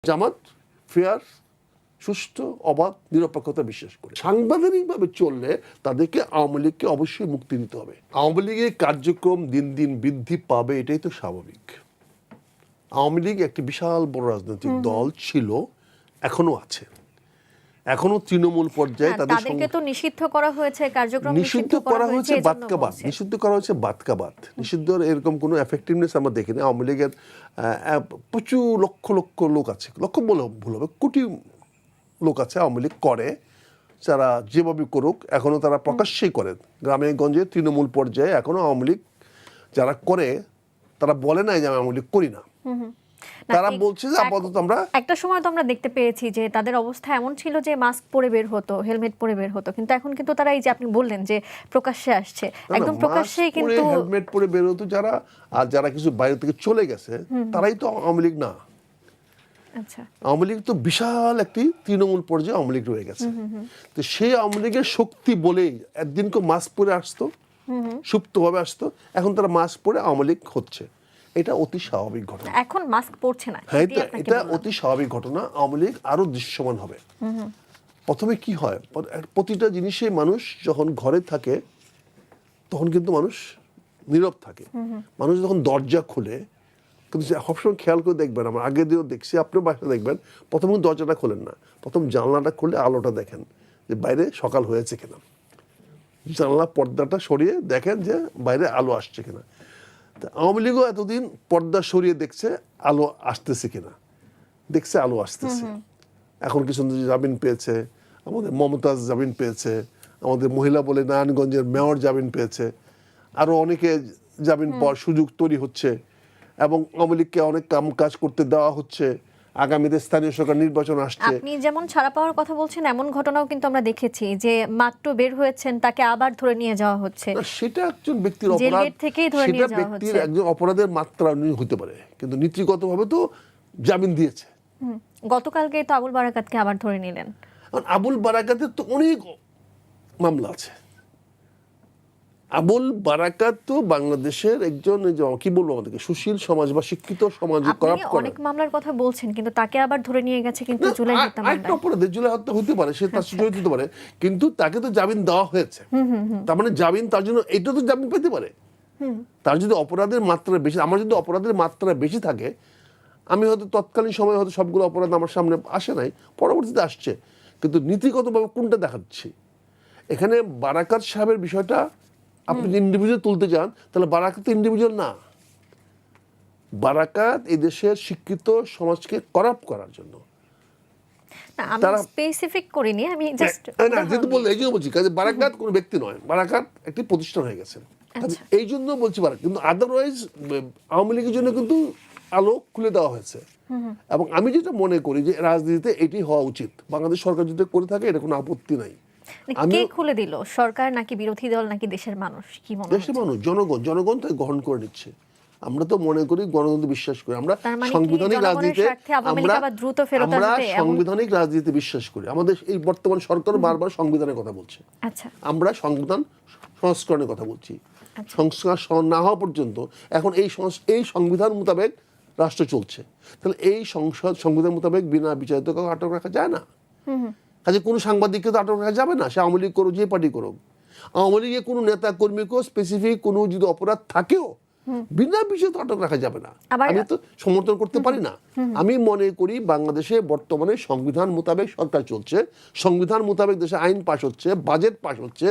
জামাত fair, সুষ্ঠু, অবাধ, নিরপেক্ষতা বিশ্বাস করে। সাংবিধানিকভাবে চললে তাদেরকে আওয়ামী লীগকে অবশ্যই মুক্তি দিতে হবে। আওয়ামী লীগের কার্যক্রম দিন দিন বৃদ্ধি পাবে, এটাই তো স্বাভাবিক। আওয়ামী লীগ একটি বিশাল বড় রাজনৈতিক দল ছিল, এখনো আছে, এখনো তৃণমূল পর্যায়ে তাদেরকে তো নিষিদ্ধ করা হয়েছে, কার্যক্রম নিষিদ্ধ করা হয়েছে, বাদকাবাদ নিষিদ্ধ করা হয়েছে, বাদকাবাদ নিষিদ্ধ, এরকম কোনো এফেক্টিভনেস আমরা দেখিনি। আওয়ামী লীগের প্রচুর লক্ষ লক্ষ লোক আছে, লক্ষ বলে ভুল হবে, কোটি লোক আছে আওয়ামী লীগ করে, যারা যেভাবে করুক এখনো তারা প্রকাশ্যেই করেন। গ্রামে গঞ্জে তৃণমূল পর্যায়ে এখনো আওয়ামী লীগ যারা করে তারা বলে নাই যে আমি আওয়ামী লীগ করি না, তারা বলছে যে আপাতত আমরা। একটা সময় তো আমরা দেখতে পেয়েছি যে তাদের অবস্থা এমন ছিল যে মাস্ক পরে বের হতো, হেলমেট পরে বের হতো, কিন্তু এখন কিন্তু তারা এই যে আপনি বললেন যে প্রকাশ্যে আসছে, একদম প্রকাশ্যেই কিন্তু হেলমেট পরে বের হতো যারা, আর যারা কিছু বাইরে থেকে চলে গেছে তারাই তো আওয়ামী লীগ না। আচ্ছা, আওয়ামী লীগ তো বিশাল একটি তৃণমূল পর্যায়ে আওয়ামী লীগ রয়ে গেছে। তো সেই আওয়ামী লীগের শক্তি বলেই একদিন কেউ মাস্ক পরে আসতো, সুপ্তভাবে আসতো, এখন তারা মাস্ক পরে আওয়ামী লীগ হচ্ছে। এটা অতি স্বাভাবিক ঘটনা। এখন মাস্ক পরছে না, হ্যাঁ, এটা অতি স্বাভাবিক ঘটনা। আওয়ামী লীগ আরো দৃশ্যমান হবে। প্রথমে কি হয়, প্রতিটা জিনিসে মানুষ যখন ঘরে থাকে তখন কিন্তু মানুষ নীরব থাকে। মানুষ যখন দরজা খুলে, কিন্তু সবসময় খেয়াল করে দেখবেন, আমরা আগের দিনও দেখছি, আপনিও বাসায় দেখবেন, প্রথমে দরজাটা খোলেন না, প্রথম জানলাটা খুলে আলোটা দেখেন যে বাইরে সকাল হয়েছে কিনা, জানলা পর্দাটা সরিয়ে দেখেন যে বাইরে আলো আসছে কিনা। আওয়ামী লীগও এতদিন পর্দা সরিয়ে দেখছে আলো আসতেছে কিনা, দেখছে আলো আসতেছে। এখন কিছু জামিন পেয়েছে, আমাদের মমতাজ জামিন পেয়েছে, আমাদের মহিলা বলে নারায়ণগঞ্জের মেয়র জামিন পেয়েছে, আরো অনেকে জামিন পাওয়ার সুযোগ তৈরি হচ্ছে, এবং আওয়ামী লীগকে অনেক কাজ করতে দেওয়া হচ্ছে। আগামীতে স্থানীয় সরকার নির্বাচন আসছে। আপনি যেমন ছাড়া পাওয়ার কথা বলছেন, এমন ঘটনাও কিন্তু আমরা দেখেছি যে মাত্র বের হয়েছেন তাকে আবার ধরে নিয়ে যাওয়া হচ্ছে। সেটা একজন ব্যক্তির অপরাধ, সেটা ব্যক্তির একজন অপরাধের মাত্রা হতে পারে, কিন্তু নীতিগতভাবে তো জামিন দিয়েছে। গতকালকে তো আবুল বারাকাতকে আবার ধরে নিলেন। আবুল বারাকাতের তো অনেক মামলা আছে। আবুল বারাকাত তো বাংলাদেশের একজন, কি বলবো, আমাদেরকে সুশীল সমাজ বা শিক্ষিত সমাজে আপনি অনেক মামলার কথা বলছেন, কিন্তু তাকে আবার ধরে নিয়ে গেছে কিন্তু জুলাই হত্যা মামলায়। একটা অপরাধে জুলাই হত্যা হতে পারে, সে তার জড়িত হতে পারে, কিন্তু তাকে তো জামিন দেওয়া হয়েছে। তার মানে জামিন তার জন্য, এটা তো জামিন পেতে পারে। তার যদি অপরাধের মাত্রা বেশি, আমার যদি অপরাধের মাত্রা বেশি থাকে, আমি হয়তো তৎকালীন সময় হয়তো সবগুলো অপরাধ আমার সামনে আসে নাই, পরবর্তীতে আসছে, কিন্তু নীতিগতভাবে কোনটা দেখাচ্ছি। এখানে বারাকাত সাহেবের বিষয়টা আপনি ইন্ডিভিজুয়াল তুলতে যান, তাহলে বারাকাত ইন্ডিভিজুয়াল না। বারাকাত এই দেশের শিক্ষিত সমাজকে করাপ্ট করার জন্য। তারা স্পেসিফিক করিনি, আমি জাস্ট না, যেহেতু বললে এই জন্য বলছি, কাজে বারাকাত কোনো ব্যক্তি নয়, বারাকাত একটি প্রতিষ্ঠান হয়ে গেছে, এই জন্য বলছি বারাকাত। কিন্তু আদারওয়াইজ আওয়ামী লীগের জন্য কিন্তু আলো খুলে দেওয়া হয়েছে। এবং আমি যেটা মনে করি যে রাজনীতিতে এটি হওয়া উচিত, বাংলাদেশ সরকার যদি করে থাকে এটা কোনো আপত্তি নাই। কে খুলে দিল, সরকার নাকি বিরোধী দল নাকি দেশের মানুষ? কি মনে হয় দেশের মানুষ, জনগণ তাই গ্রহণ করে নিচ্ছে। আমরা তো মনে করি, গণতন্ত্র বিশ্বাস করি, আমরা সাংবিধানিক রাজনীতিতে, আমরা সাংবিধানিক রাজনীতিতে বিশ্বাস করি। আমাদের এই বর্তমান সরকার বারবার সংবিধানের কথা বলছে, আমরা সংবিধান সংস্করণের কথা বলছি। সংস্কার না হওয়া পর্যন্ত এখন এই সংবিধান মোতাবেক রাষ্ট্র চলছে, তাহলে এই সংবিধান মোতাবেক বিনা বিচারিত কাউকে আটক রাখা যায় না। কাজে কোনো সাংবাদিককে তো আটক রাখা যাবে না, সে আওয়ামী লীগ করুক, যে পার্টি করুক। আওয়ামী লীগের কোনো নেতা কর্মীকেও স্পেসিফিক কোনো যদি অপরাধ থাকেও বিনা বিচারে তো আটক রাখা যাবে না। আমি তো সমর্থন করতে পারি না। আমি মনে করি বাংলাদেশে বর্তমানে সংবিধান মোতাবেক সরকার চলছে, সংবিধান মোতাবেক দেশে আইন পাশ হচ্ছে, বাজেট পাশ হচ্ছে,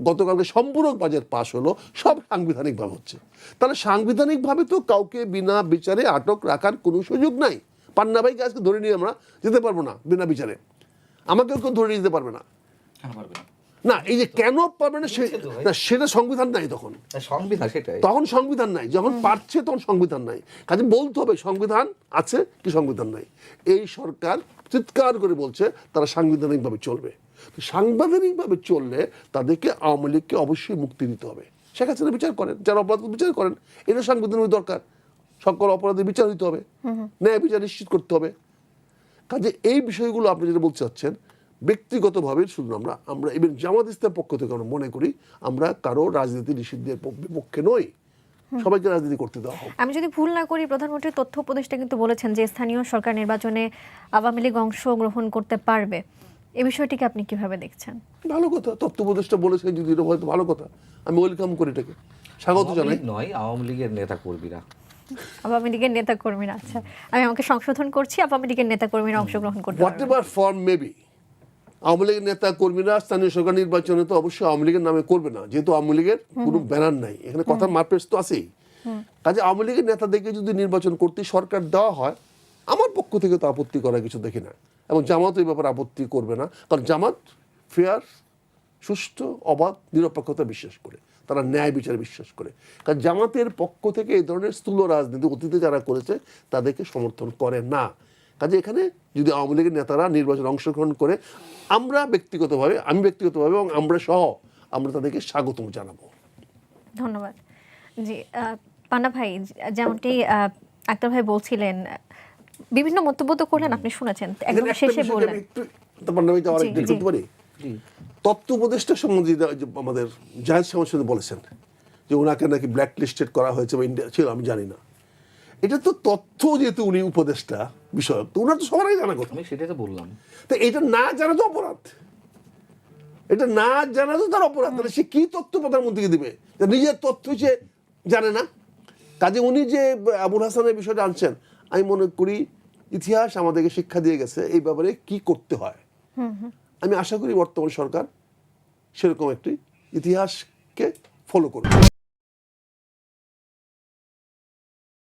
গতকালকে সম্পূরক বাজেট পাশ হলো, সব সাংবিধানিকভাবে হচ্ছে। তাহলে সাংবিধানিকভাবে তো কাউকে বিনা বিচারে আটক রাখার কোনো সুযোগ নাই। পান্না ভাইকে আজকে ধরে নিয়ে আমরা যেতে পারবো না বিনা বিচারে, আমাকেও কেউ ধরে নিয়ে যেতে পারবে না। না, এই যে কেন পারবে না সেটা সংবিধান নাই, তখন সংবিধান নাই। যখন পারছে তখন সংবিধান নাই। কাজে বলতে হবে সংবিধান আছে কি সংবিধান নাই। এই সরকার চিৎকার করে বলছে তারা সাংবিধানিকভাবে চলবে। তো সাংবিধানিকভাবে চললে তাদেরকে আওয়ামী লীগকে অবশ্যই মুক্তি দিতে হবে। শেখ হাসিনা বিচার করেন, যারা অপরাধ বিচার করেন, এটা সাংবিধানিক দরকার। সকল অপরাধের বিচার হইতে হবে, ন্যায় বিচার নিশ্চিত করতে হবে। কাজে এই বিষয়গুলো আপনি যেটা বলতে চাচ্ছেন, ব্যক্তিগতভাবে শুধু আমরা ইভেন জামাত ইসলামের পক্ষ থেকে আমরা মনে করি আমরা কারো রাজনীতি নিষিদ্ধের বিপক্ষে নই, সবাইকে রাজনীতি করতে দেওয়া হোক। আমি যদি ভুল না করি, প্রধানমন্ত্রীর তথ্য উপদেষ্টা কিন্তু বলেছেন যে স্থানীয় সরকার নির্বাচনে আওয়ামী লীগ অংশগ্রহণ করতে পারবে। এই বিষয়টিকে আপনি কিভাবে দেখছেন? ভালো কথা, তথ্য উপদেষ্টা বলেছে যদি এটা হয়তো ভালো কথা, আমি ওয়েলকাম করি এটাকে, স্বাগত জানাই। নয়, আওয়ামী লীগের নেতা কর্মীরা, আওয়ামী লীগের নেতা কর্মীরা, আচ্ছা আমি আমাকে সংশোধন করছি, আওয়ামী লীগের নেতা কর্মীরা অংশগ্রহণ করতে what ever form maybe, Awami লীগের নেতা কর্মীরা স্থানীয় সরকার নির্বাচনে তো অবশ্যই আওয়ামী লীগের নামে করবে না, যেহেতু আওয়ামী লীগের কোনো ব্যানার নাই, এখানে কথার মারপেস তো আছেই। কাজে আওয়ামী লীগের নেতাদেরকে যদি নির্বাচন করতে সরকার দেওয়া হয়, আমার পক্ষ থেকে তো আপত্তি করার কিছু দেখি না, এবং জামাত এই ব্যাপারে আপত্তি করবে না, কারণ জামাত ফেয়ার, সুষ্ঠু, অবাধ, নিরপেক্ষতা বিশ্বাস করে, তারা ন্যায় বিচার বিশ্বাস করে। কারণ জামাতের পক্ষ থেকে এই ধরনের স্থূল রাজনীতি অতীতে যারা করেছে তাদেরকে সমর্থন করে না। কাজে এখানে যদি আওয়ামী লীগের নেতারা নির্বাচনে অংশগ্রহণ করে, আমি ব্যক্তিগতভাবে এবং আমরা সহ আমরা তাদেরকে স্বাগতম জানাবো। ধন্যবাদ। জি, পান্না ভাই, যেমনটি আক্তার ভাই বলছিলেন, বিভিন্ন মন্তব্য তো করলেন, আপনি শুনেছেন, একদম শেষে বললেন। তথ্য উপদেষ্টা সম্বন্ধে আমাদের জাহেদ শামসুদ্দিন বলেছেন যে ওনাকে নাকি ব্ল্যাক লিস্টেড করা হয়েছে বা ইন্ডিয়া ছিল, আমি জানি না। এটা তো তথ্য, যেহেতু উনি উপদেষ্টা বিষয়ক, তো ওনার তো সবার আগে জানা কথা। আমি সেটাই তো বললাম, তো এটা না জানা তো অপরাধ, এটা না জানা তো তার অপরাধ। তাহলে সে কি তথ্য প্রধানমন্ত্রীকে দিবে, নিজের তথ্য সে জানে না? কাজে উনি যে আবুল হাসানের বিষয়টা আনছেন, আমি মনে করি ইতিহাস আমাদেরকে শিক্ষা দিয়ে গেছে এই ব্যাপারে কি করতে হয়। আমি আশা করি বর্তমান সরকার সেরকম একটি ইতিহাসকে ফলো করবে।